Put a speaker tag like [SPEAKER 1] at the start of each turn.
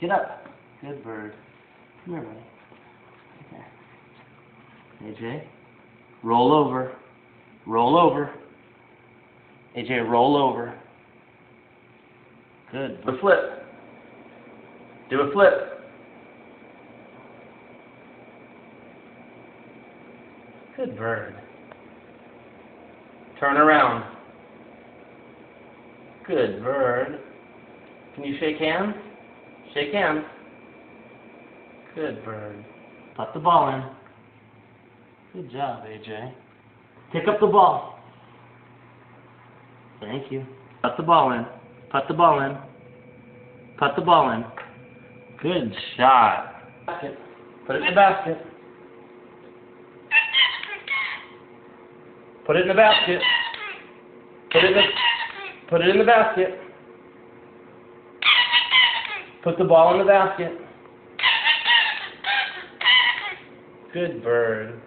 [SPEAKER 1] Get up. Good bird. Come here, buddy. Okay. AJ, roll over. Roll over. AJ, roll over. Good. Do a flip. Do a flip. Good bird. Turn around. Good bird. Can you shake hands? Shake hands. Good bird. Put the ball in. Good job, AJ. Pick up the ball. Thank you. Put the ball in. Put the ball in. Put the ball in. Good shot. Basket. Put it in the basket. Put it in the basket. Put it in the basket. Put the ball in the basket. Good bird.